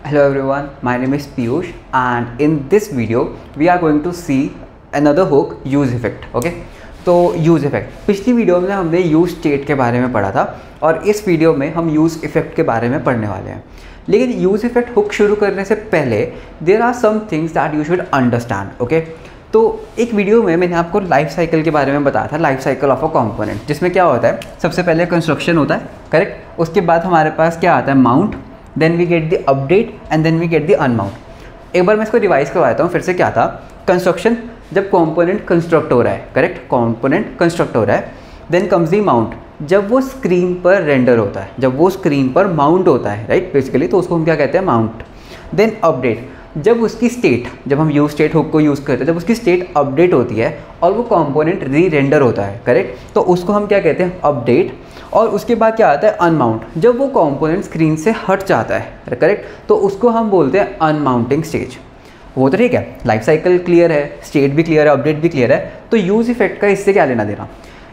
Hello everyone, my name is Piyush and in this video we are going to see another hook use effect. Okay, तो use effect पिछली video में हमने use state के बारे में पढ़ा था और इस वीडियो में हम यूज़ इफ़ेक्ट के बारे में पढ़ने वाले हैं। लेकिन यूज़ इफ़ेक्ट हुक शुरू करने से पहले there are some things that you should understand. Okay, तो एक वीडियो में मैंने आपको लाइफ साइकिल के बारे में बताया था, life cycle of a component, जिसमें क्या होता है, सबसे पहले कंस्ट्रक्शन होता है, करेक्ट। उसके बाद हमारे पास क्या आता है, mount, then we get the update and then we get the unmount. एक बार मैं इसको रिवाइज करवाता हूँ फिर से। क्या था, कंस्ट्रक्शन, जब कंपोनेंट कंस्ट्रक्ट हो रहा है, करेक्ट, कंपोनेंट कंस्ट्रक्ट हो रहा है। देन कम्स दी माउंट, जब वो स्क्रीन पर रेंडर होता है, जब वो स्क्रीन पर माउंट होता है, राइट, बेसिकली, तो उसको हम क्या कहते हैं, माउंट। देन अपडेट, जब उसकी स्टेट, जब हम यूज स्टेट हुक को यूज़ करते हैं, जब उसकी स्टेट अपडेट होती है और वो कंपोनेंट री रेंडर होता है, करेक्ट, तो उसको हम क्या कहते हैं, अपडेट। और उसके बाद क्या आता है, अनमाउंट, जब वो कंपोनेंट स्क्रीन से हट जाता है, करेक्ट, तो उसको हम बोलते हैं अनमाउंटिंग स्टेज। वो तो ठीक है, लाइफ साइकिल क्लियर है, स्टेट भी क्लियर है, अपडेट भी क्लियर है, तो यूज़ इफेक्ट का इससे क्या लेना देना।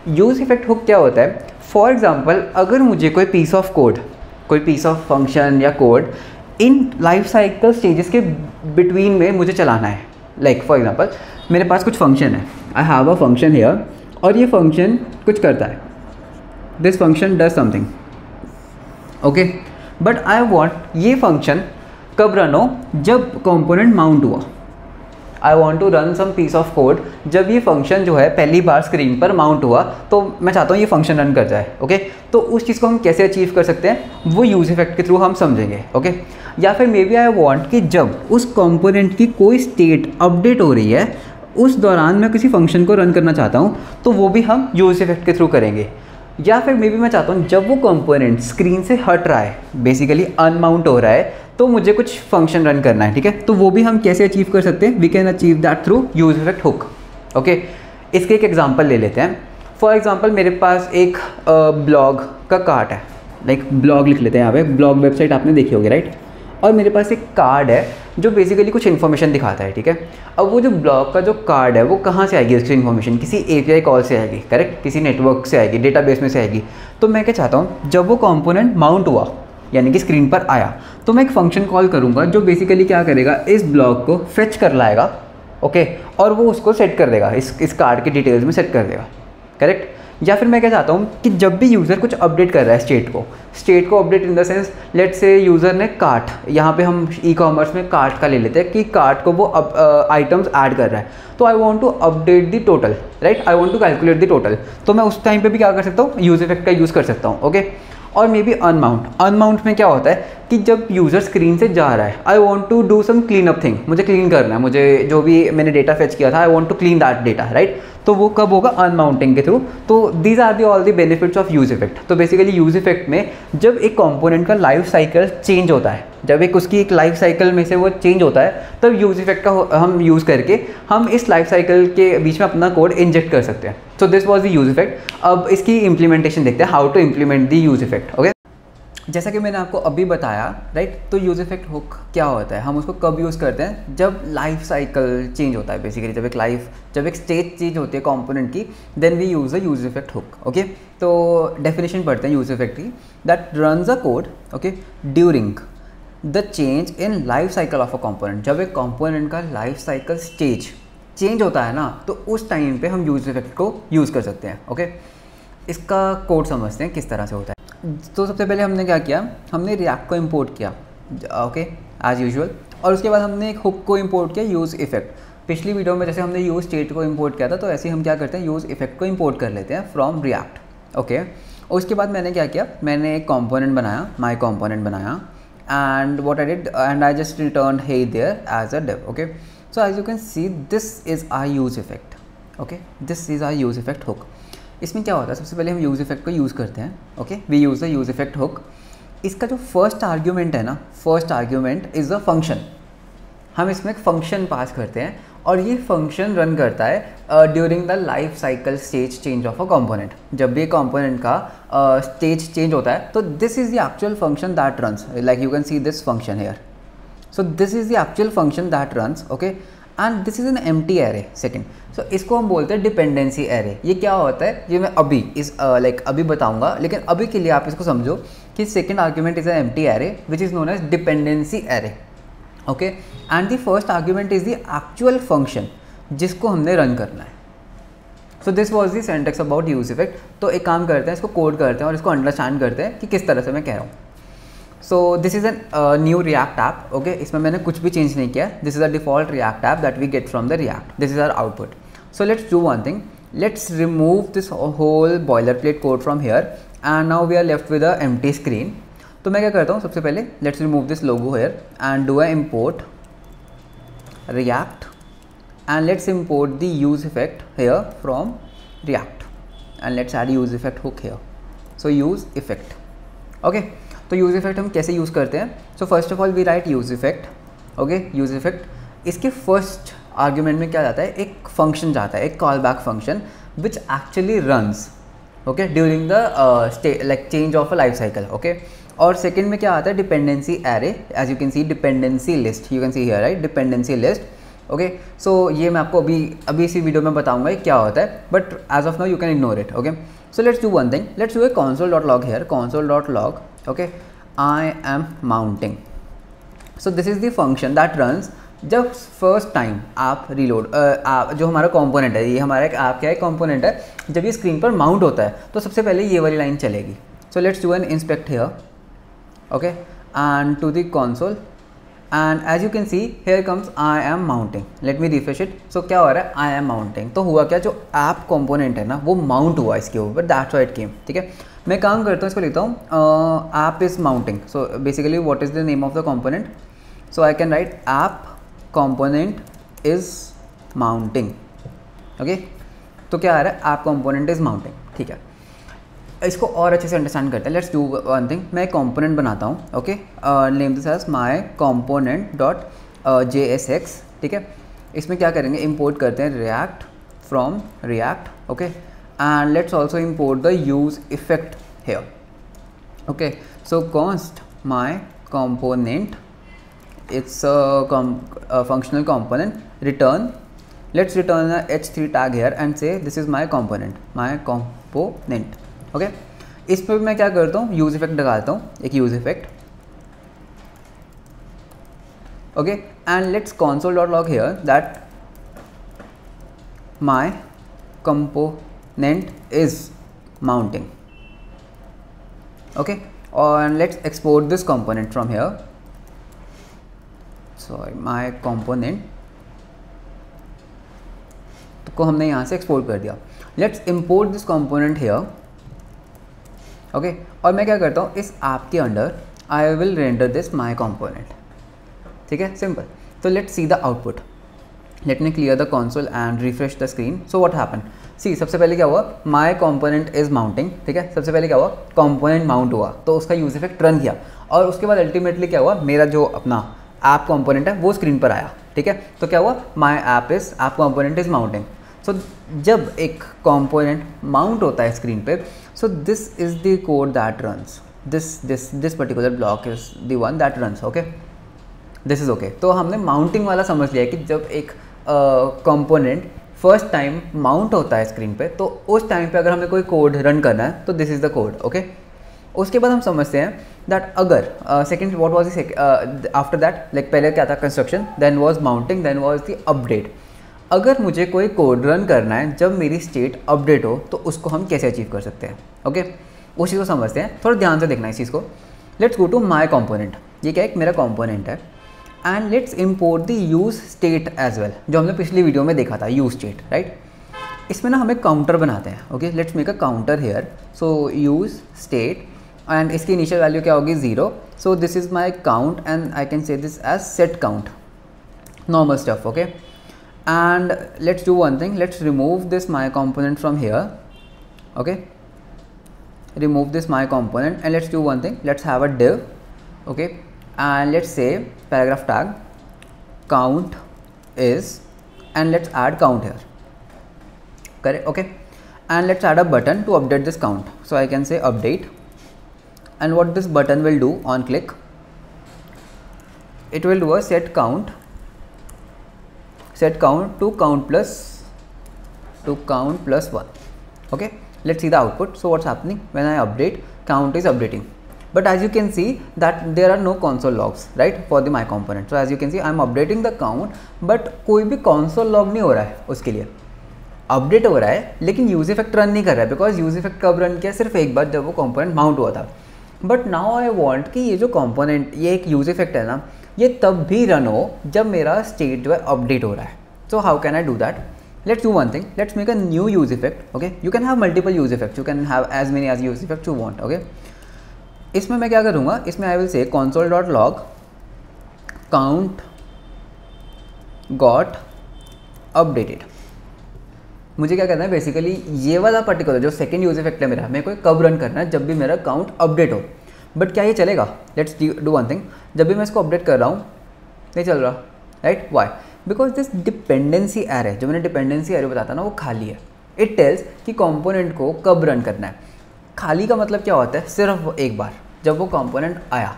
यूज़ इफेक्ट हुक क्या होता है, फॉर एग्जांपल अगर मुझे कोई पीस ऑफ कोड, कोई पीस ऑफ फंक्शन या कोड इन लाइफ साइकिल स्टेजेस के बिटवीन में मुझे चलाना है। लाइक फॉर एग्जांपल मेरे पास कुछ फंक्शन है, I have a function here, और ये फंक्शन कुछ करता है, this function does something, okay, but I want ये फंक्शन कब रन हो, जब कंपोनेंट माउंट हुआ। I want to run some piece of code जब ये फंक्शन जो है पहली बार स्क्रीन पर माउंट हुआ, तो मैं चाहता हूँ ये फंक्शन रन कर जाए। ओके, तो उस चीज़ को हम कैसे अचीव कर सकते हैं, वो यूज़ इफेक्ट के थ्रू हम समझेंगे। ओके, या फिर मे बी आई वॉन्ट कि जब उस कंपोनेंट की कोई स्टेट अपडेट हो रही है, उस दौरान मैं किसी फंक्शन को रन करना चाहता हूँ, तो वो भी हम यूज़ इफेक्ट के थ्रू करेंगे। या फिर मे बी मैं चाहता हूँ जब वो कंपोनेंट स्क्रीन से हट रहा है, बेसिकली अनमाउंट हो रहा है, तो मुझे कुछ फंक्शन रन करना है, ठीक है, तो वो भी हम कैसे अचीव कर सकते हैं, we can achieve that through use effect hook. Okay, इसके एक एग्जांपल ले लेते हैं। फॉर एग्जांपल मेरे पास एक ब्लॉग का कार्ड है, लाइक ब्लॉग लिख लेते हैं यहाँ पे, ब्लॉग वेबसाइट आपने देखी होगी, राइट, और मेरे पास एक कार्ड है जो बेसिकली कुछ इन्फॉर्मेशन दिखाता है, ठीक है। अब वो जो ब्लॉग का जो कार्ड है वो कहाँ से आएगी, उसकी इन्फॉर्मेशन किसी API कॉल से आएगी, करेक्ट, किसी नेटवर्क से आएगी, डेटाबेस में से आएगी। तो मैं क्या चाहता हूँ, जब वो कंपोनेंट माउंट हुआ, यानी कि स्क्रीन पर आया, तो मैं एक फंक्शन कॉल करूँगा जो बेसिकली क्या करेगा, इस ब्लॉग को फेच कर लाएगा, ओके, और वो उसको सेट कर देगा, इस कार्ड के डिटेल्स में सेट कर देगा, करेक्ट। या फिर मैं क्या चाहता हूँ कि जब भी यूज़र कुछ अपडेट कर रहा है स्टेट को update in the sense, let's say user ने कार्ट, यहाँ पे हम ई-कॉमर्स में कार्ट का ले लेते हैं कि कार्ट को वो आइटम्स ऐड कर रहा है, तो I want to update the total, right, I want to calculate the total, तो मैं उस टाइम पे भी क्या कर सकता हूँ, यूज़ इफेक्ट का यूज़ कर सकता हूँ। ओके, और मे बी अनमाउंट में क्या होता है कि जब यूज़र स्क्रीन से जा रहा है, I want to do some clean up thing, मुझे क्लीन करना है, मुझे जो भी मैंने डेटा फेच किया था, I want to clean that data, right, तो वो कब होगा, अनमाउंटिंग के थ्रू। तो these are the all the benefits of use effect. तो बेसिकली यूज़ इफेक्ट में जब एक कंपोनेंट का लाइफ साइकिल चेंज होता है, जब उसकी एक लाइफ साइकिल में से वो चेंज होता है, तब यूज़ इफेक्ट का हम यूज़ करके हम इस लाइफ साइकिल के बीच में अपना कोड इंजेक्ट कर सकते हैं। So this was the use effect. अब इसकी इंप्लीमेंटेशन देखते हैं, how to implement the use effect. Okay, जैसा कि मैंने आपको अभी बताया, राइट, तो यूज़ इफेक्ट हुक क्या होता है, हम उसको कब यूज़ करते हैं, जब लाइफ साइकिल चेंज होता है, बेसिकली जब एक स्टेट चेंज होती है कंपोनेंट की, then we use the use effect hook. Okay, तो डेफिनेशन पढ़ते हैं यूज़ इफेक्ट की, that runs a code, okay, during the change in life cycle of a component. जब एक कंपोनेंट का लाइफ साइकिल स्टेज चेंज होता है ना, तो उस टाइम पे हम यूज़ इफेक्ट को यूज़ कर सकते हैं। ओके, इसका कोड समझते हैं किस तरह से होता है। तो सबसे पहले हमने क्या किया, हमने रिएक्ट को इंपोर्ट किया, ओके, एज यूजुअल, और उसके बाद हमने एक हुक को इंपोर्ट किया, यूज़ इफेक्ट। पिछली वीडियो में जैसे हमने यूज़ स्टेट को इंपोर्ट किया था, तो ऐसे ही हम क्या करते हैं, यूज़ इफेक्ट को इंपोर्ट कर लेते हैं फ्रॉम रिएक्ट। ओके, और उसके बाद मैंने क्या किया, मैंने एक कंपोनेंट बनाया, माई कंपोनेंट बनाया, and what I did, and I just return hey there as a div. Okay, so as you can see this is our use effect. Okay, this is our use effect hook. इसमें क्या होता है, सबसे पहले हम use effect को use करते हैं। Okay, we use the use effect hook. इसका जो फर्स्ट आर्ग्यूमेंट है ना, first argument is a function. हम इसमें एक फंक्शन पास करते हैं और ये फंक्शन रन करता है during the life cycle stage change of a component. जब भी कंपोनेंट का स्टेज चेंज होता है, तो this is the actual function that runs, like you can see this function here. So this is the actual function that runs. Okay, and this is an empty array. Second, so इसको हम बोलते हैं dependency array. ये क्या होता है, ये मैं अभी अभी बताऊंगा, लेकिन अभी के लिए आप इसको समझो कि second argument is a empty array which is known as dependency array, okay, and the first argument is the actual function जिसको हमने रन करना है। So this was the syntax about use effect. तो एक काम करते हैं, इसको कोड करते हैं और इसको अंडरस्टैंड करते हैं कि किस तरह से मैं कह रहा हूँ। So this is an new React app, okay, इसमें मैंने कुछ भी चेंज नहीं किया। This is a default React app that we get from the React. This is our output. So let's do one thing, let's remove this whole boilerplate code from here and now we are left with a empty screen. तो मैं क्या करता हूँ, सबसे पहले let's remove this logo hair and do a import react and let's import the use effect here from React and let's add use effect hook here. So use effect, okay, तो use effect हम कैसे use करते हैं? So first of all we write use effect, okay, use effect। इसके first argument में क्या जाता है, एक फंक्शन जाता है, एक call back function which actually runs, okay, during the like change of a life cycle, okay. और सेकेंड में क्या आता है, dependency array, as you can see dependency list, you can see here, right, dependency list, okay. So ये मैं आपको अभी इसी वीडियो में बताऊंगा क्या होता है, but as of now you can ignore it, okay. So let's do one thing, let's do a console.log here, console.log, okay, I am mounting। so this is the function that runs जब first time आप reload जो हमारा component है, ये हमारा एक app क्या है, कंपोनेंट है, जब ये स्क्रीन पर माउंट होता है तो सबसे पहले ये वाली लाइन चलेगी। So let's do an inspect here, okay, and to the console and as you can see here comes I am mounting। let me refresh it। so क्या हो रहा है, I am mounting, तो हुआ क्या, जो ऐप कंपोनेंट है ना वो माउंट हुआ इसके ऊपर, that's why it came, ठीक है। मैं काम करता हूँ, इसको लिखता हूँ app is mounting. So basically what is the name of the component, so I can write app component is mounting, okay. तो क्या आ रहा है, ऐप कंपोनेंट इज माउंटिंग, ठीक है। इसको और अच्छे से अंडरस्टैंड करते हैं। लेट्स डू वन थिंग, मैं एक कंपोनेंट बनाता हूँ, okay, name this as my component dot JSX, ठीक है। इसमें क्या करेंगे, इंपोर्ट करते हैं React from React, okay, and let's also import the use effect here, okay. So const my component, it's a functional component, return, let's return a h3 tag here and say this is my component, okay. इस पर मैं क्या करता हूँ, use effect लगाता हूँ, एक use effect, okay, and let's console.log here that my component is mounting, okay, and let's export this component from here, sorry, my component को हमने यहाँ से एक्सपोर्ट कर दिया। Let's import this component here, okay, और मैं क्या करता हूँ, इस ऐप के under I will render this my component, ठीक है, सिंपल। तो let's see the output, let me clear the console and refresh the screen. So what happen, see सबसे पहले क्या हुआ, माई कंपोनेंट इज माउंटिंग, ठीक है। सबसे पहले क्या हुआ, कंपोनेंट माउंट हुआ, तो उसका यूज इफेक्ट रन किया, और उसके बाद अल्टीमेटली क्या हुआ, मेरा जो अपना ऐप कंपोनेंट है वो स्क्रीन पर आया, ठीक है। तो क्या हुआ, my app component is mounting. So जब एक कंपोनेंट माउंट होता है स्क्रीन पे, so this is the code that runs, this particular block is the one that runs, okay, this is okay. तो हमने माउंटिंग वाला समझ लिया कि जब एक कंपोनेंट फर्स्ट टाइम माउंट होता है स्क्रीन पे, तो उस टाइम पे अगर हमें कोई कोड रन करना है तो this is the code, okay. उसके बाद हम समझते हैं दैट अगर second what was after that, like पहले क्या था, construction, then was mounting, then was the update. अगर मुझे कोई कोड रन करना है जब मेरी स्टेट अपडेट हो, तो उसको हम कैसे अचीव कर सकते हैं, ओके, उस चीज़ को समझते हैं। थोड़ा ध्यान से देखना इस चीज़ को। Let's go to my component, ये क्या एक मेरा कंपोनेंट है, and let's import the use state as well, जो हमने पिछली वीडियो में देखा था, यूज स्टेट, राइट। इसमें ना हमें काउंटर बनाते हैं, okay, let's make a counter here. So use state and इसकी इनिशियल वैल्यू क्या होगी, 0। So this is my count and I can say this as set count, normal stuff, okay. And let's do one thing, let's remove this my component from here, okay, remove this my component, and let's do one thing, let's have a div, okay, and let's say paragraph tag count is, and let's add count here, correct, okay, and let's add a button to update this count. So I can say update, and what this button will do on click, it will do a set count to count plus 1, okay. Let's see the output. So what's happening when I update, count is updating, But as you can see that there are no console logs, right, for the my component. So as you can see I am updating the count, but कोई भी console log नहीं हो रहा है, उसके लिए update हो रहा है लेकिन यूज इफेक्ट रन नहीं कर रहा है, बिकॉज यूज इफेक्ट कब रन किया, सिर्फ एक बार जब वो कंपोनेंट माउंट हुआ था. बट नाउ आई वांट कि ये जो कंपोनेंट, ये एक यूज इफेक्ट है ना, ये तब भी रन हो जब मेरा स्टेट जो है अपडेट हो रहा है. So how can I do that? Let's do one thing. Let's make a new use effect. Okay, you can have multiple use effects. You can have as many as use effects you want. Okay, इसमें मैं क्या करूँगा, इसमें I will say console.log count got updated. मुझे क्या करना है basically, ये वाला पर्टिकुलर जो सेकंड यूज इफेक्ट है मेरा, मेरे को कब रन करना है, जब भी मेरा काउंट अपडेट हो. बट क्या ये चलेगा? Let's do one thing. जब भी मैं इसको अपडेट कर रहा हूँ नहीं चल रहा, right? Why? Because this dependency array, जो मैंने डिपेंडेंसी एरे बताता ना, वो खाली है. इट टेल्स कि कंपोनेंट को कब रन करना है. खाली का मतलब क्या होता है? सिर्फ एक बार जब वो कंपोनेंट आया.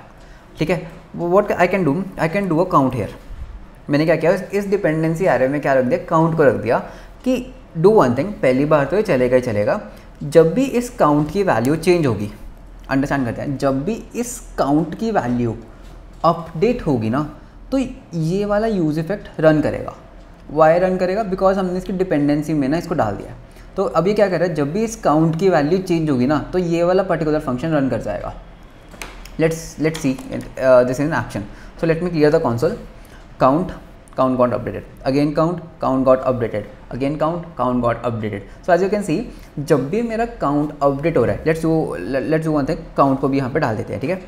ठीक है, what I can do a count here. मैंने क्या किया, इस डिपेंडेंसी एरे में क्या रख दिया, काउंट को रख दिया कि डू वन थिंग. पहली बार तो ये चलेगा ही चलेगा. जब भी इस काउंट की वैल्यू चेंज होगी, अंडरस्टैंड करते हैं, जब भी इस काउंट की वैल्यू अपडेट होगी ना, तो ये वाला यूज इफेक्ट रन करेगा. वाई रन करेगा? बिकॉज हमने इसकी डिपेंडेंसी में ना इसको डाल दिया. तो अब ये क्या कर रहा है, जब भी इस काउंट की वैल्यू चेंज होगी ना, तो ये वाला पर्टिकुलर फंक्शन रन कर जाएगा. Let's see this in action. So let me clear the console. Count got updated, again count got updated, again count got updated. So as you can see, जब भी मेरा काउंट अपडेट हो रहा है, let's do one thing, count को भी यहाँ पे डाल देते हैं. ठीक है,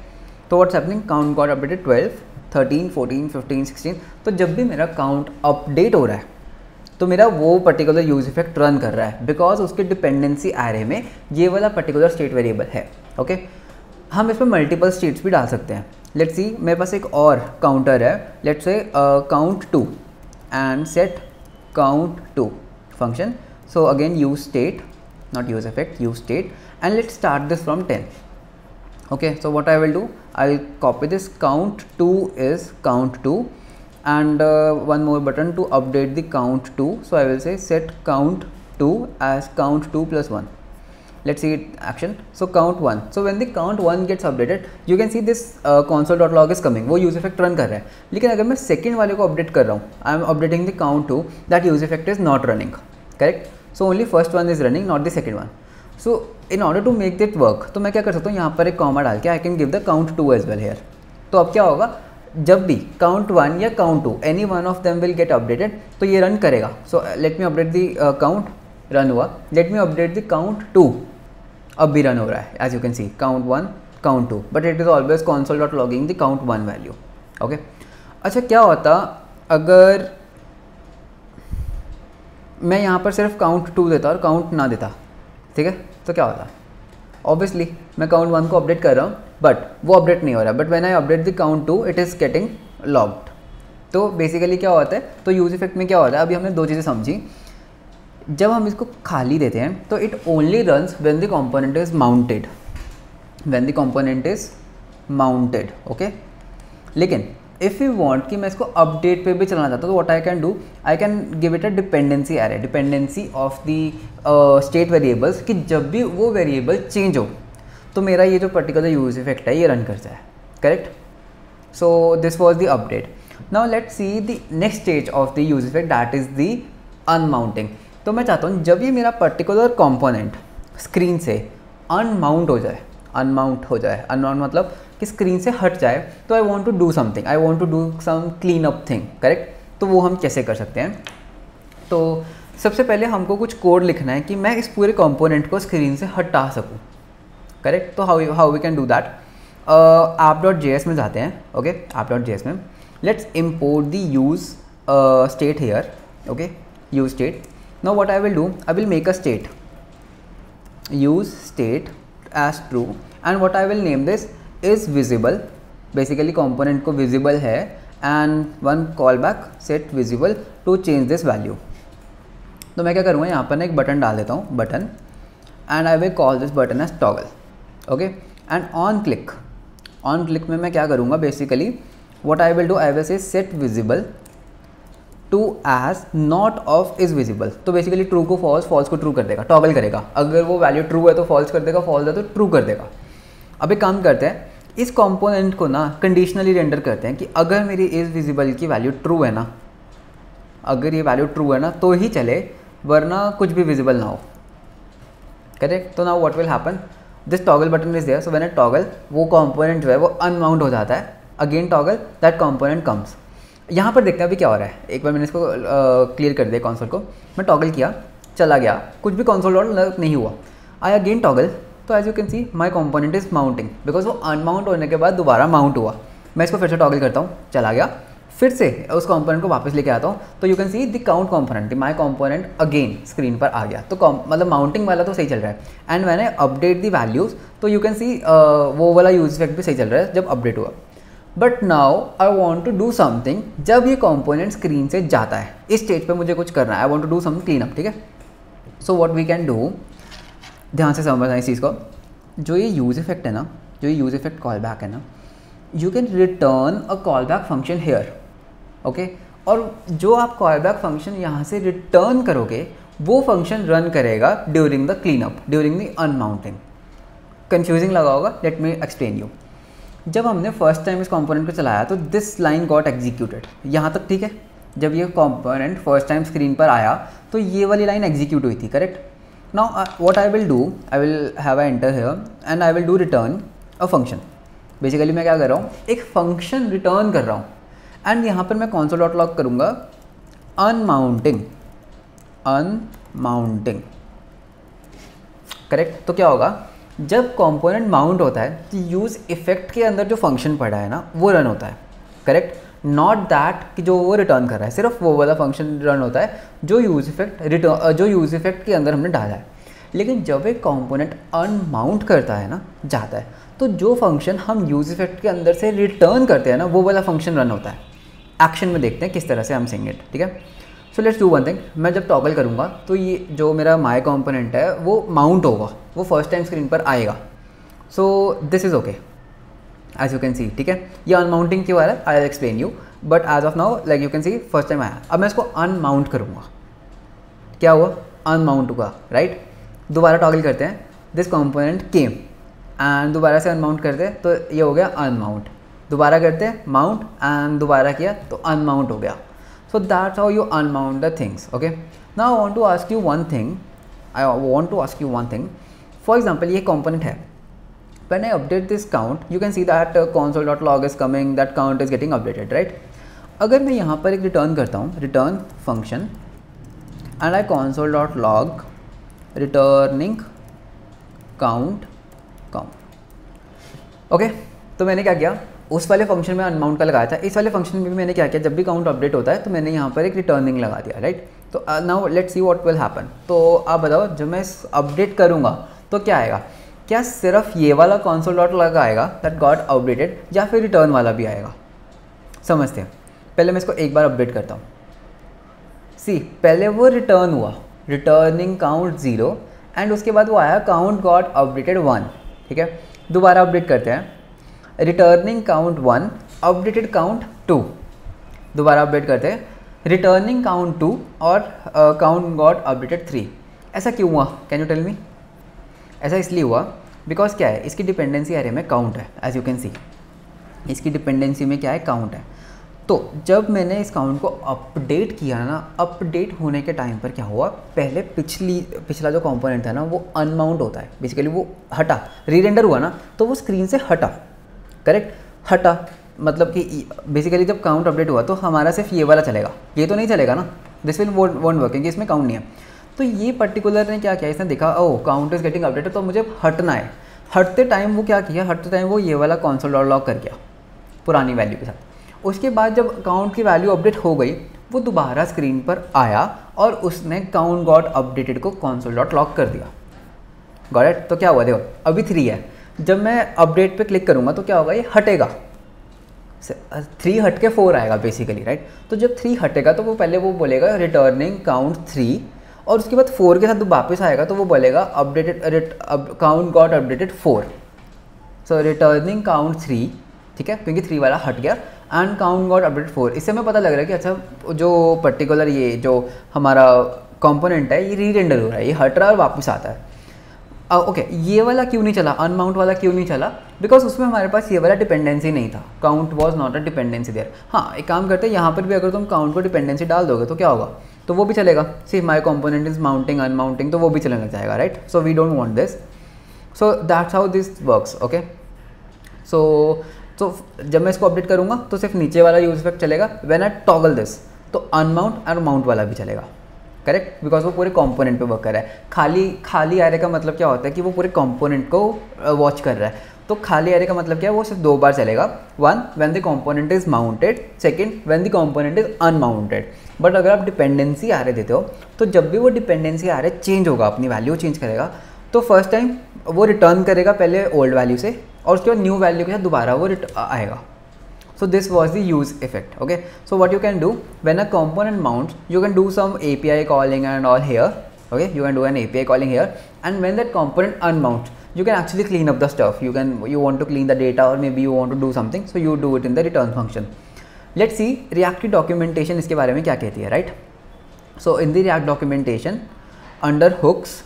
तो what's happening, count got updated 12, 13, 14, 15, 16. तो जब भी मेरा काउंट अपडेट हो रहा है तो मेरा वो पर्टिकुलर यूज इफेक्ट रन कर रहा है, बिकॉज उसके डिपेंडेंसी एरे में ये वाला पर्टिकुलर स्टेट वेरिएबल है. ओके, हम इसमें मल्टीपल स्टेट्स भी डाल सकते हैं. लेट्स सी, मेरे पास एक और काउंटर है, let's say count 2 and set count 2 function. So again use state, not use effect, use state, and let's start this from 10. Okay, so what I will do, I will copy this count 2 is count 2, and one more button to update the count 2. So I will say set count 2 as count 2 plus 1. Let's see it action. So count 1. So when the count 1 gets updated, you can see this console.log is coming. वो use effect run कर रहा है. लेकिन अगर मैं second वाले को update कर रहा हूँ, I am updating the count 2, that use effect is not running. Correct? So only first one is running, not the second one. So in order to make that work, तो मैं क्या कर सकता हूँ, यहाँ पर एक कॉमा डाल के I can give the count 2 as well here. तो अब क्या होगा, जब भी काउंट 1 या count 2 any one of them will get updated, तो ये रन करेगा. So let me update the count, run हुआ. Let me update the count 2, अब भी रन हो रहा है. As you can see count 1 count 2, but it is always console dot logging the count 1 value. Okay, अच्छा क्या होता अगर मैं यहाँ पर सिर्फ काउंट 2 देता और काउंट ना देता? ठीक है, तो क्या होता? ऑब्वियसली मैं काउंट 1 को अपडेट कर रहा हूँ, बट वो अपडेट नहीं हो रहा है. But when I update the count 2, it is getting logged. तो बेसिकली क्या होता है, तो यूज इफेक्ट में क्या होता है, अभी हमने दो चीज़ें समझी. जब हम इसको खाली देते हैं तो it only runs when the component is mounted, when the component is mounted. Okay, लेकिन इफ़ यू वांट कि मैं इसको अपडेट पे भी चलाना चाहता हूँ, तो what I can do, I can give it a dependency array, dependency of the state variables, कि जब भी वो वेरिएबल चेंज हो तो मेरा ये जो पर्टिकुलर यूज इफेक्ट है ये रन कर जाए. Correct? So this was the update. Now let's see the next stage of the use effect, that is the unmounting. तो मैं चाहता हूँ जब ये मेरा पर्टिकुलर कंपोनेंट स्क्रीन से अनमाउंट हो जाए, अनमाउंट हो जाए, अनमाउंट मतलब कि स्क्रीन से हट जाए, तो I want to do something, I want to do some clean up thing. Correct? तो वो हम कैसे कर सकते हैं? तो सबसे पहले हमको कुछ कोड लिखना है कि मैं इस पूरे कंपोनेंट को स्क्रीन से हटा सकूं. करेक्ट? तो how we can do that? app.js में जाते हैं. ओके, app.js में let's import the use state here. Okay, use state. Now what I will do, I will make a state, use state as true, and what I will name this is visible. Basically component को visible है, and one call back set visible to change this value. तो मैं क्या करूँगा, यहाँ पर ना एक बटन डाल देता हूँ, button, and I will call this button as toggle. Okay, and on click में मैं क्या करूँगा, basically what I will do, I will say set visible to as not of is visible. तो बेसिकली ट्रू को false, false को true कर देगा, toggle करेगा. अगर वो वैल्यू ट्रू है तो फॉल्स कर देगा, फॉल्स है तो ट्रू कर देगा. अब एक काम करते हैं, इस कंपोनेंट को ना कंडीशनली रेंडर करते हैं कि अगर मेरी इज़ विजिबल की वैल्यू ट्रू है ना, अगर ये वैल्यू ट्रू है ना तो ही चले, वरना कुछ भी विजिबल ना हो। करेक्ट। तो now what will happen, this toggle button is there, so when I toggle वो कंपोनेंट जो है वो अनमाउंट हो जाता है, again toggle that component comes. यहाँ पर देखते हैं अभी क्या हो रहा है। एक बार मैंने इसको क्लियर कर दिया कंसोल को, मैं टॉगल किया, चला गया, कुछ भी कंसोल डॉट नहीं हुआ। आई अगेन टॉगल, तो as you can see my component is mounting, because वो अनमाउंट होने के बाद दोबारा माउंट हुआ। मैं इसको फिर से टॉगल करता हूँ, चला गया, फिर से उस कंपोनेंट को वापस लेके आता हूँ, तो you can see the count component, my component again screen पर आ गया। तो मतलब माउंटिंग वाला तो सही चल रहा है। एंड मैंने अपडेट दी वैल्यूज़, तो यू कैन सी वो वाला यूज इफेक्ट भी सही चल रहा है जब अपडेट हुआ। But now I want to do something, जब ये कंपोनेंट स्क्रीन से जाता है, इस स्टेज पे मुझे कुछ करना है, I want to do something clean up, ठीक है। So what we can do, ध्यान से समझना इस चीज़ को, जो ये यूज इफेक्ट है ना, जो ये यूज इफेक्ट कॉल बैक है ना, you can return a call back function here, okay. और जो आप कॉल बैक फंक्शन यहाँ से रिटर्न करोगे वो फंक्शन रन करेगा during the clean up, during the unmounting. Confusing लगा होगा, लेट मी एक्सप्लेन यू। जब हमने फर्स्ट टाइम इस कंपोनेंट को चलाया तो दिस लाइन गॉट एग्जीक्यूटेड, यहाँ तक ठीक है। जब ये कंपोनेंट फर्स्ट टाइम स्क्रीन पर आया तो ये वाली लाइन एग्जीक्यूट हुई थी, correct. Now what I will do, I will have a enter here and I will do return a function. Basically मैं क्या कर रहा हूँ, एक फंक्शन रिटर्न कर रहा हूँ। एंड यहाँ पर मैं console डॉट लॉग करूँगा अनमाउंटिंग, अनमाउंटिंग, करेक्ट। तो क्या होगा, जब कंपोनेंट माउंट होता है तो यूज़ इफेक्ट के अंदर जो फंक्शन पड़ा है ना वो रन होता है, करेक्ट। नॉट दैट कि जो वो रिटर्न कर रहा है, सिर्फ वो वाला फंक्शन रन होता है जो यूज़ इफेक्ट जो यूज़ इफेक्ट के अंदर हमने डाला है। लेकिन जब एक कंपोनेंट अनमाउंट करता है ना, जाता है, तो जो फंक्शन हम यूज़ इफेक्ट के अंदर से रिटर्न करते हैं ना वो वाला फंक्शन रन होता है। एक्शन में देखते हैं किस तरह से हम सेइंग इट, ठीक है। सो लेट्स डू वन थिंग, मैं जब टॉगल करूँगा तो ये जो मेरा माई कंपोनेंट है वो माउंट होगा, वो फर्स्ट टाइम स्क्रीन पर आएगा। So this is okay as you can see, ठीक है। ये अनमाउंटिंग क्यों आ रहा है, I will explain you, but as of now like you can see first time आया। अब मैं इसको अनमाउंट करूँगा, क्या हुआ, अनमाउंट हुआ, राइट। दोबारा टॉगल करते हैं, दिस कंपोनेंट केम, एंड दोबारा से अनमाउंट करते हैं तो ये हो गया अनमाउंट, दोबारा करते हैं माउंट एंड दोबारा किया तो अनमाउंट हो गया। So that's how you unmount the things, okay. Now I want to ask you one thing, for example ये कंपोनेंट है, when I update this count you can see that console dot log is coming, that count is getting updated, right. अगर मैं यहाँ पर एक return करता हूँ, return function and I console dot log returning count, okay. तो मैंने क्या किया, उस वाले फंक्शन में अनमाउंट का लगाया था, इस वाले फंक्शन में भी मैंने क्या किया, जब भी काउंट अपडेट होता है तो मैंने यहाँ पर एक रिटर्निंग लगा दिया, राइट। तो now let's see what will happen. तो आप बताओ, जब मैं अपडेट करूँगा तो क्या आएगा, क्या सिर्फ ये वाला console डॉट लॉग आएगा दैट गॉट अपडेटेड, या फिर रिटर्न वाला भी आएगा, समझते हैं। पहले मैं इसको एक बार अपडेट करता हूँ। सी, पहले वो रिटर्न हुआ, रिटर्निंग काउंट 0, एंड उसके बाद वो आया काउंट गॉट अपडेटेड 1, ठीक है। दोबारा अपडेट करते हैं, रिटर्निंग काउंट 1 अपडेटेड काउंट 2, दोबारा अपडेट करते हैं, रिटर्निंग काउंट 2 और काउंट गॉट अपडेटेड 3। ऐसा क्यों हुआ, कैन यू टेल मी। ऐसा इसलिए हुआ बिकॉज क्या है, इसकी डिपेंडेंसी एरे में काउंट है, एज यू कैन सी इसकी डिपेंडेंसी में क्या है, काउंट है। तो जब मैंने इस काउंट को अपडेट किया ना, अपडेट होने के टाइम पर क्या हुआ, पहले पिछला जो कंपोनेंट था ना वो अनमाउंट होता है, बेसिकली वो हटा, रीरेंडर हुआ ना तो वो स्क्रीन से हटा, करेक्ट, हटा। मतलब कि बेसिकली जब काउंट अपडेट हुआ तो हमारा सिर्फ ये वाला चलेगा, ये तो नहीं चलेगा ना, दिस विल वोंट वर्क क्योंकि इसमें काउंट नहीं है। तो ये पर्टिकुलर ने क्या किया, इसने देखा ओह काउंट इज गेटिंग अपडेटेड, तो मुझे हटना है। हटते टाइम वो क्या किया, हटते टाइम वो ये वाला console डॉट लॉग कर गया पुरानी वैल्यू के साथ। उसके बाद जब काउंट की वैल्यू अपडेट हो गई वो दोबारा स्क्रीन पर आया और उसने काउंट गॉट अपडेटेड को console डॉट लॉग कर दिया, गॉट इट। तो क्या हुआ, देखो अभी 3 है, जब मैं अपडेट पे क्लिक करूँगा तो क्या होगा, ये हटेगा, 3 हट के 4 आएगा बेसिकली, राइट। तो जब 3 हटेगा तो वो पहले वो बोलेगा रिटर्निंग काउंट 3, और उसके बाद 4 के साथ वापस आएगा तो वो बोलेगा अपडेटेड काउंट गॉट अपडेटेड 4, सो रिटर्निंग काउंट 3, ठीक है, क्योंकि 3 वाला हट गया, एंड काउंट गॉट अपडेटेड 4। इससे हमें पता लग रहा है कि अच्छा जो पर्टिकुलर ये जो हमारा कंपोनेंट है ये रीरेंडर हो रहा है, ये हट रहा है और वापस आता है। ओके, ये वाला क्यों नहीं चला, अनमाउंट वाला क्यों नहीं चला, बिकॉज उसमें हमारे पास ये वाला डिपेंडेंसी नहीं था, count was not a dependency there. हाँ एक काम करते हैं, यहाँ पर भी अगर तुम काउंट को डिपेंडेंसी डाल दोगे तो क्या होगा, तो वो भी चलेगा। See my component is mounting unmounting, तो वो भी चलने लग जाएगा, right. So we don't want this, so that's how this works, okay. So जब मैं इसको अपडेट करूँगा तो सिर्फ नीचे वाला यूज इफेक्ट चलेगा। व्हेन आई टॉगल दिस तो अनमाउंट और माउंट वाला भी चलेगा, करेक्ट, बिकॉज वो पूरे कंपोनेंट पे वर्क कर रहा है। खाली एरे का मतलब क्या होता है कि वो पूरे कंपोनेंट को वॉच कर रहा है। तो खाली एरे का मतलब क्या है, वो सिर्फ 2 बार चलेगा। 1 when the component is mounted, second when the component is अनमाउंटेड। But अगर आप डिपेंडेंसी एरे देते हो तो जब भी वो डिपेंडेंसी एरे चेंज होगा, अपनी वैल्यू चेंज करेगा, तो फर्स्ट टाइम वो रिटर्न करेगा पहले ओल्ड वैल्यू से, और उसके बाद न्यू वैल्यू के साथ दोबारा वो आएगा। So this was the use effect, okay. So what you can do when a component mounts, you can do some API calling and all here, okay. You can do an API calling here, and when that component unmounts, you can actually clean up the stuff. You want to clean the data, or maybe you want to do something, so you do it in the return function. Let's see React की documentation इसके बारे में क्या कहती है, right? So in the React documentation under hooks,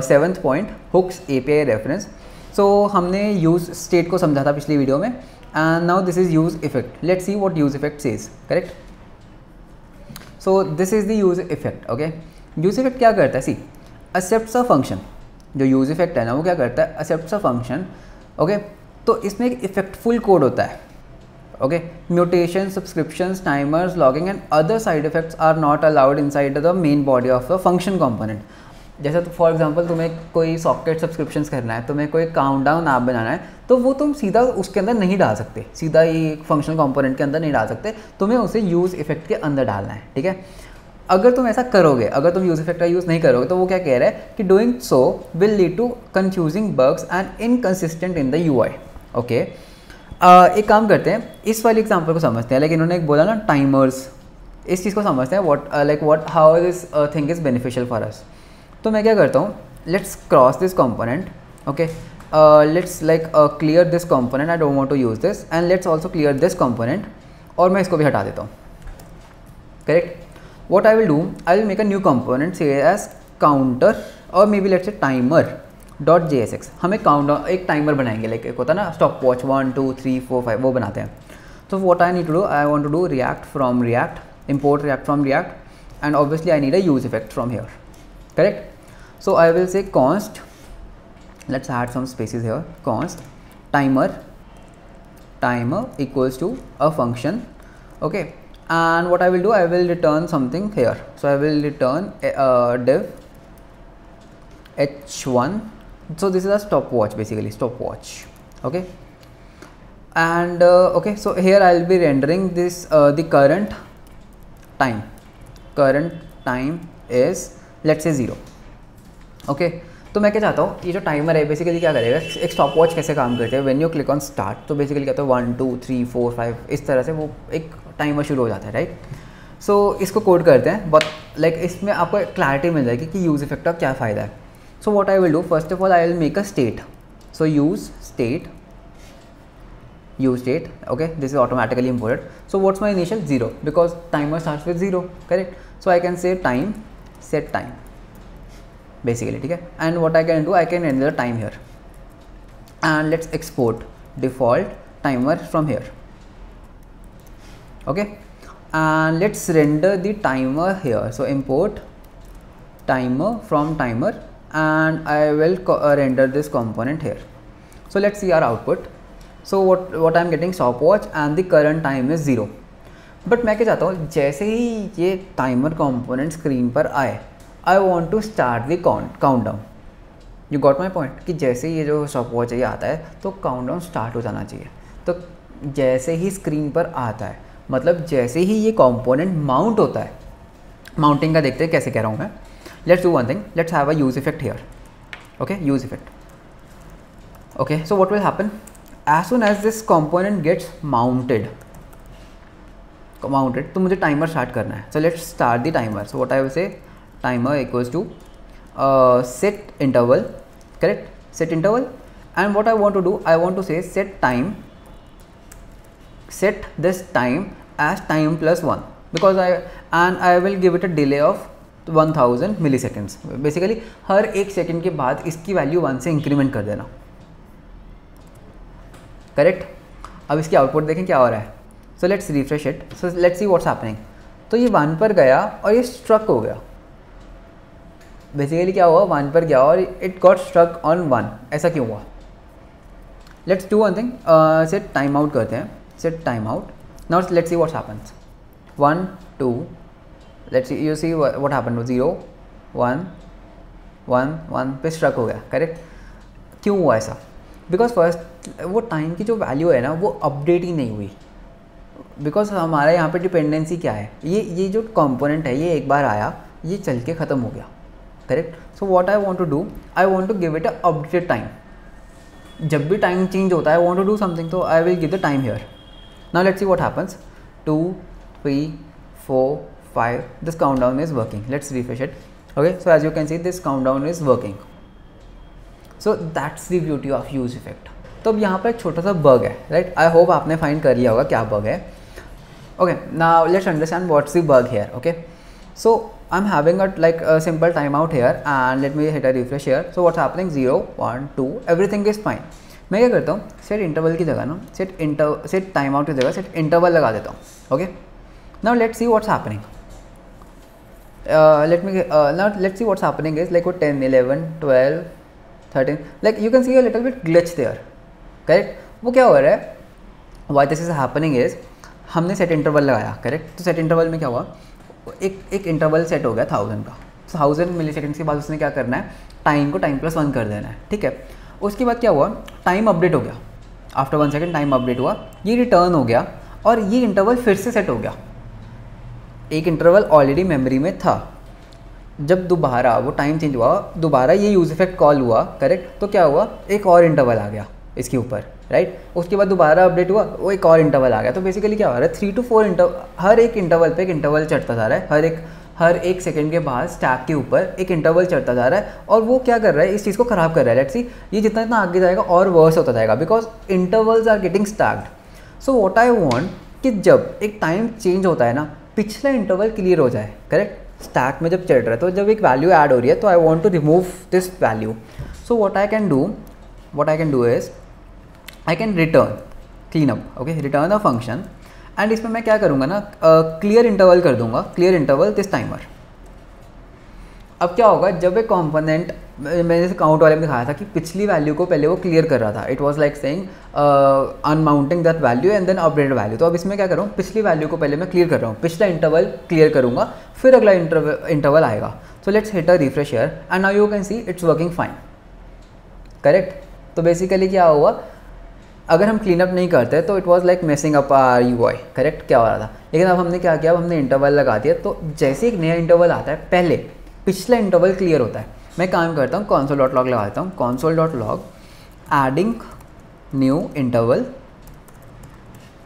7th point hooks API reference. So हमने use state को समझा था पिछली वीडियो में, and now this is use effect. Let's see what use effect says, correct. So this is the use effect, okay. use effect क्या करता है, see accepts a function, जो use effect है ना वो क्या करता है, accepts a function, okay. तो इसमें एक इफेक्टफुल कोड होता है, okay. Mutation, subscriptions, timers, logging and other side effects are not allowed inside the main body of the function component. जैसे तो फॉर एग्जांपल तुम्हें कोई सॉकेट सब्सक्रिप्शंस करना है, तुम्हें कोई काउंटडाउन ऐप बनाना है, तो वो तुम सीधा उसके अंदर नहीं डाल सकते, सीधा ही फंक्शनल कंपोनेंट के अंदर नहीं डाल सकते, तुम्हें उसे यूज़ इफेक्ट के अंदर डालना है, ठीक है। अगर तुम ऐसा करोगे, अगर तुम यूज़ इफेक्ट का यूज़ नहीं करोगे, तो वो क्या कह रहा है कि doing so will lead to confusing bugs and inconsistent in the UI, okay. एक काम करते हैं, इस वाली एग्जाम्पल को समझते हैं। लाइक इन्होंने एक बोला ना टाइमर्स, इस चीज़ को समझते हैं, what how this thing is beneficial for us. तो मैं क्या करता हूँ, let's cross this component, okay, let's like clear this component, I don't want to use this, and let's also clear this component, और मैं इसको भी हटा देता हूँ, correct. What I will do, I will make a new component say as counter, और maybe let's say timer dot JSX। हम एक काउंटर, एक टाइमर बनाएंगे, लाइक एक होता है ना स्टॉप वॉच 1 2 3 4 5, वो बनाते हैं। तो what I need to do, I want to do React from React, import react from react, and obviously I need a use effect from here, correct. So I will say const, let's add some spaces here, const timer equals to a function, okay. And what I will do, I will return something here. So I will return div h1. So this is a stopwatch, basically stopwatch, okay. And okay, so here I will be rendering this the current time is let's say 0, okay. तो मैं क्या चाहता हूँ, ये जो timer है basically क्या करेगा, एक स्टॉप वॉच कैसे काम करते हैं, when you click on start, तो बेसिकली कहते हैं 1 2 3 4 5, इस तरह से वो एक टाइमर शुरू हो जाता है, राइट। सो इसको कोड करते हैं, बहुत लाइक इसमें आपको क्लैरिटी मिल जाएगी कि यूज़ इफेक्ट का क्या फ़ायदा है। So what I will do, first of all I will make a state, so use state, okay, this is automatically imported. So what's my initial 0, because timer starts with 0, correct. So I can say time, set time, basically, ठीक है. And what I can do, I can enter the time here, and let's export default timer from here, okay. And let's render the timer here. So import timer from timer, and I will render this component here. So let's see our output. So what I'm getting, stopwatch and the current time is 0. But मैं क्या चाहता हूँ, जैसे ही ये timer component screen पर आए, I want to start the countdown. You got my point, कि जैसे ये जो स्टॉपवॉच ये आता है तो काउंटडाउन स्टार्ट हो जाना चाहिए। तो जैसे ही स्क्रीन पर आता है, मतलब जैसे ही ये कंपोनेंट माउंट होता है, माउंटिंग का देखते हैं कैसे कह रहा हूँ मैं। Let's do one thing, let's have a use effect here, okay, use effect, okay. So what will happen, as soon as this component gets mounted, तो मुझे टाइमर स्टार्ट करना है। So let's start the timer. So what I will say, timer equals to set interval, correct, set interval. And what I want to do, I want to say set time, set this time as time plus 1, because I will give it a delay of 1000 milliseconds. Basically हर एक second के बाद इसकी value 1 से increment कर देना, correct. अब इसकी output देखें क्या हो रहा है। So let's refresh it, so let's see what's happening. तो ये 1 पर गया और ये स्ट्रक हो गया। बेसिकली क्या हुआ, 1 पर गया और इट गॉट स्ट्रक ऑन 1। ऐसा क्यों हुआ? Let's do one thing, set time out करते हैं, set time out. Now let's see what's happens. 1 2 let's see, you see what happened, 0 1 1 1 पे स्ट्रक हो गया, करेक्ट। क्यों हुआ ऐसा? बिकॉज फर्स्ट वो टाइम की जो वैल्यू है ना वो अपडेट ही नहीं हुई। बिकॉज हमारा यहाँ पे डिपेंडेंसी क्या है, ये जो कंपोनेंट है ये एक बार आया, ये चल के ख़त्म हो गया, correct. So what I want to do, I want to give it a updated time. जब भी टाइम चेंज होता है, I want to do something, तो I will give the time here. Now let's see what happens. 2 3 4 5 this countdown is working. Let's refresh it. Okay, so as you can see this countdown is working. So that's the beauty of use effect. तो अब यहाँ पर एक छोटा सा bug है, right. I hope आपने find कर लिया होगा क्या बग है। Okay, now let's understand what's the bug here. Okay, so I am having a like a simple timeout here and let me hit a refresh here. So what's happening, 0 1 2 everything is fine. मैं क्या करता हूँ, set interval की जगह ना set time out की जगह set interval लगा देता हूँ। Okay, now let's see what's happening. now let's see what's happening is like 10 11 12 13, like you can see a little bit glitch there, correct। वो क्या हो रहा है, why this is happening is हमने सेट इंटरवल लगाया, करेक्ट। तो set interval में क्या हुआ, एक इंटरवल सेट हो गया 1000 का। 1000 मिली सेकेंड्स के बाद उसने क्या करना है, टाइम को टाइम +1 कर देना है, ठीक है। उसके बाद क्या हुआ, टाइम अपडेट हो गया। आफ्टर 1 सेकेंड टाइम अपडेट हुआ, ये रिटर्न हो गया और ये इंटरवल फिर से सेट हो गया। एक इंटरवल ऑलरेडी मेमोरी में था, जब दोबारा वो टाइम चेंज हुआ, दोबारा ये यूज इफेक्ट कॉल हुआ, करेक्ट। तो क्या हुआ, एक और इंटरवल आ गया इसके ऊपर, राइट। उसके बाद दोबारा अपडेट हुआ, वो एक और इंटरवल आ गया। तो बेसिकली क्या हो रहा है, 3 to 4 हर एक इंटरवल पे एक इंटरवल चढ़ता जा रहा है। हर एक सेकंड के बाद स्टैक के ऊपर एक इंटरवल चढ़ता जा रहा है और वो क्या कर रहा है, इस चीज़ को ख़राब कर रहा है। लेट्स सी, ये जितना आगे जाएगा और वर्स होता जाएगा because intervals are getting stacked. So what I want कि जब एक टाइम चेंज होता है ना, पिछला इंटरवल क्लियर हो जाए, करेक्ट। स्टैक में जब चढ़ रहा है तो जब एक वैल्यू ऐड हो रही है तो I want to remove this value. So what I can do is I can return clean up, okay, return a function. And इसमें मैं क्या करूँगा ना, क्लियर इंटरवल कर दूंगा, क्लियर इंटरवल दिस टाइमर। अब क्या होगा, जब एक कंपोनेंट, मैंने जैसे काउंट वाले में दिखाया था कि पिछली वैल्यू को पहले वो क्लियर कर रहा था, it was like saying unmounting that value and then updated value. तो अब इसमें क्या कर रहा हूँ, पिछली वैल्यू को पहले मैं क्लियर कर रहा हूँ, पिछला इंटरवल क्लियर करूँगा, फिर अगला इंटरवल आएगा। So let's hit a refresh here and now you can see it's working fine, correct. तो बेसिकली क्या हुआ, अगर हम क्लीन अप नहीं करते तो it was like messing up our UI, correct, क्या हो रहा था। लेकिन अब हमने क्या किया, अब हमने इंटरवल लगा दिया, तो जैसे एक नया इंटरवल आता है पहले पिछला इंटरवल क्लियर होता है। मैं काम करता हूँ, console.log लगा देता हूँ, console.log adding new interval,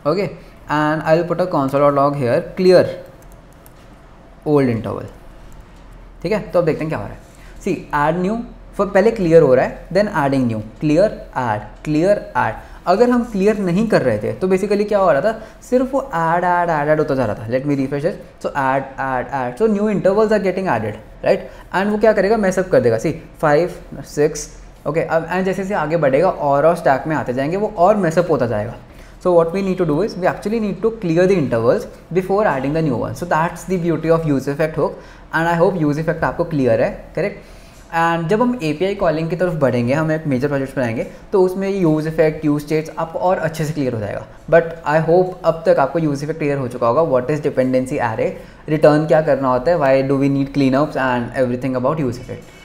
okay, and I will put a console.log here clear old interval, ठीक है। तो अब देखते हैं क्या हो रहा है। सी, ऐड न्यू, पहले क्लियर हो रहा है, then adding new, clear add. अगर हम क्लियर नहीं कर रहे थे तो बेसिकली क्या हो रहा था, सिर्फ वो ऐड होता जा रहा था। Let me refresh it. So add, so new intervals are getting added, right. And वो क्या करेगा, मैसअप कर देगा। सी 5 6, ओके। अब एंड जैसे जैसे आगे बढ़ेगा और स्टैक में आते जाएंगे, वो और मैसअप होता जाएगा। So what we need to do is we actually need to clear the intervals before adding the new one. So that's the beauty of use effect hook and I hope use effect आपको clear है, correct। And जब हम API calling की तरफ बढ़ेंगे, हम एक major project बनाएंगे, तो उसमें यूज़ इफेक्ट, यूज स्टेट्स आपको और अच्छे से क्लियर हो जाएगा। बट आई होप अब तक आपको यूज़ इफेक्ट क्लियर हो चुका होगा। What is dependency array, return क्या करना होता है, why do we need clean ups and everything about use effect.